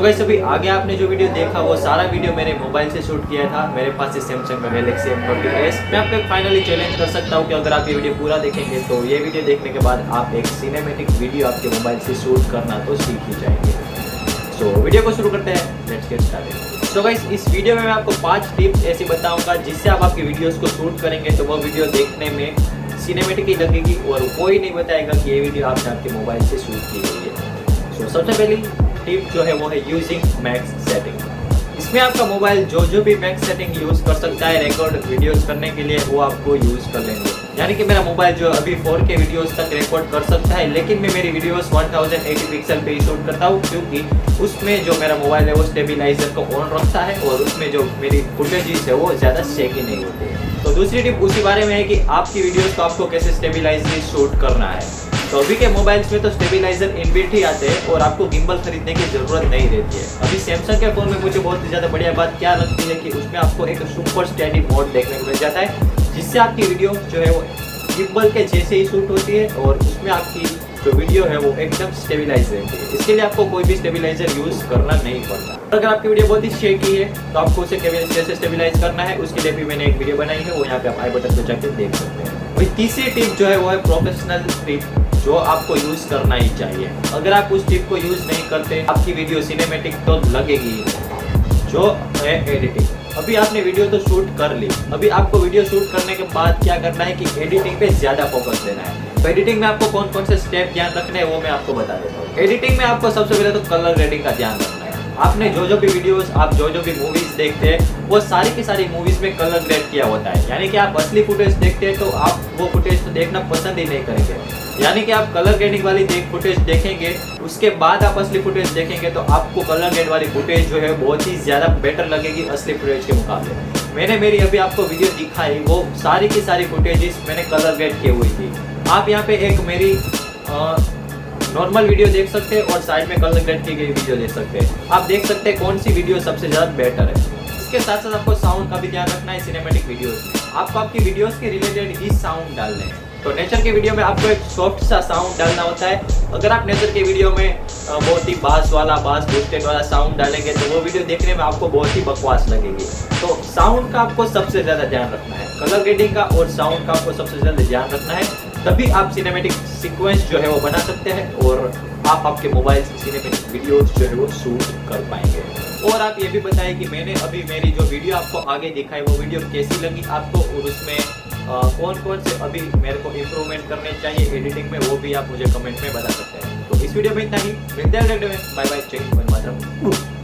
Guys अभी आगे आपने जो वीडियो देखा वो सारा वीडियो मेरे मोबाइल से शूट किया था। मेरे पास है सैमसंग का गैलेक्सी M30s। मैं आपको फाइनली चैलेंज कर सकता हूँ कि अगर आप ये वीडियो पूरा देखेंगे तो ये वीडियो देखने के बाद आप एक सिनेमैटिक वीडियो आपके मोबाइल से शूट करना तो सीख ही जाएंगे। तो वीडियो को शुरू करते हैं, लेट्स गेट स्टार्टेड। तो गाइस इस वीडियो में मैं आपको 5 टिप्स ऐसी बताऊंगा जिससे आप आपकी वीडियोस को शूट करेंगे तो वो वीडियो देखने में सिनेमैटिक ही लगेगी और कोई नहीं बताएगा कि ये वीडियो आपने आपके मोबाइल से शूट की गई है। तो सबसे पहली टिप जो है वो है यूजिंग मैक्स सेटिंग। इसमें आपका मोबाइल जो भी मैक्स सेटिंग यूज़ कर सकता है रिकॉर्ड वीडियोस करने के लिए वो आपको यूज़ कर लेंगे। यानी कि मेरा मोबाइल जो अभी 4K वीडियोस तक रिकॉर्ड कर सकता है, लेकिन मैं मेरी वीडियोस 1080 पिक्सल पे ही शूट करता हूँ क्योंकि उसमें जो मेरा मोबाइल है वो स्टेबलाइजर को ऑन रखता है और उसमें जो मेरी फुटेजेस है वो ज़्यादा शेकी नहीं होती है। तो दूसरी टिप उसी बारे में है कि आपकी वीडियोस को आपको कैसे स्टेबलाइजली शूट करना है। तो अभी के मोबाइल्स में तो स्टेबलाइजर इनबिल्ट ही आते हैं और आपको गिम्बल खरीदने की जरूरत नहीं रहती है। अभी सैमसंग के फ़ोन में मुझे बहुत ही ज़्यादा बढ़िया बात क्या लगती है कि उसमें आपको एक सुपर स्टेडी मोड देखने को मिल जाता है जिससे आपकी वीडियो जो है वो गिम्बल के जैसे ही शूट होती है और उसमें आपकी जो वीडियो है वो एकदम स्टेबलाइज रहती है। इसके लिए आपको कोई भी स्टेबलाइजर यूज़ करना नहीं पड़ता। अगर आपकी वीडियो बहुत ही शेकी है तो आपको उसे कैसे स्टेबलाइज करना है उसके लिए भी मैंने एक वीडियो बनाई है, वो यहाँ पे आप आई बटन पे जाकर देख सकते हैं। वही तीसरी टिप जो है वो है प्रोफेशनल टिप जो आपको यूज़ करना ही चाहिए। अगर आप उस टिप को यूज़ नहीं करते आपकी वीडियो सिनेमैटिक तो लगेगी ही, जो है एडिटिंग। अभी आपने वीडियो तो शूट कर ली, अभी आपको वीडियो शूट करने के बाद क्या करना है कि एडिटिंग पे ज़्यादा फोकस देना है। तो एडिटिंग में आपको कौन कौन से स्टेप ध्यान रखने हैं वो मैं आपको बता देता हूँ। एडिटिंग में आपको सबसे पहले तो कलर ग्रेडिंग का ध्यान रखना है। आपने जो भी वीडियोस आप जो भी मूवीज देखते हैं वो सारी की सारी मूवीज में कलर ग्रेड किया होता है। यानी कि आप असली फुटेज देखते हैं तो आप वो फुटेज तो देखना पसंद ही नहीं करेंगे। यानी कि आप कलर ग्रेडिंग वाली फुटेज देखेंगे उसके बाद आप असली फुटेज देखेंगे तो आपको कलर ग्रेड वाली फुटेज जो है बहुत ही ज़्यादा बेटर लगेगी असली फुटेज के मुकाबले। मैंने मेरी अभी आपको वीडियो दिखाई वो सारी की सारी फुटेजेस मैंने कलर ग्रेड की हुई थी। आप यहाँ पे एक मेरी नॉर्मल वीडियो देख सकते हैं और साइड में कलर ग्रेड की गई वीडियो देख सकते हैं। आप देख सकते हैं कौन सी वीडियो सबसे ज़्यादा बेटर है। इसके साथ साथ आपको साउंड का भी ध्यान रखना है। सिनेमैटिक वीडियोस में आपको आपकी वीडियोस के रिलेटेड ही साउंड डालने हैं। तो नेचर के वीडियो में आपको एक सॉफ्ट सा साउंड डालना होता है। अगर आप नेचर के वीडियो में बहुत ही बास बूस्टेड वाला साउंड डालेंगे तो वो वीडियो देखने में आपको बहुत ही बकवास लगेगी। तो साउंड का आपको सबसे ज़्यादा ध्यान रखना है, कलर ग्रेडिंग का और साउंड का आपको सबसे ज़्यादा ध्यान रखना है, तभी आप सिनेमैटिक सीक्वेंस जो है वो बना सकते हैं और आप आपके मोबाइल से सिनेमैटिक वीडियोस जो है वो शूट कर पाएंगे। और आप ये भी बताएं कि मैंने अभी मेरी जो वीडियो आपको आगे दिखाई वो वीडियो कैसी लगी आपको और उसमें कौन कौन से अभी मेरे को इम्प्रूवमेंट करने चाहिए एडिटिंग में, वो भी आप मुझे कमेंट में बता सकते हैं। तो इस वीडियो में इतना ही, मिलते हैं अगले वीडियो में। बाय बाय, जय हिंद, वंदे मातरम।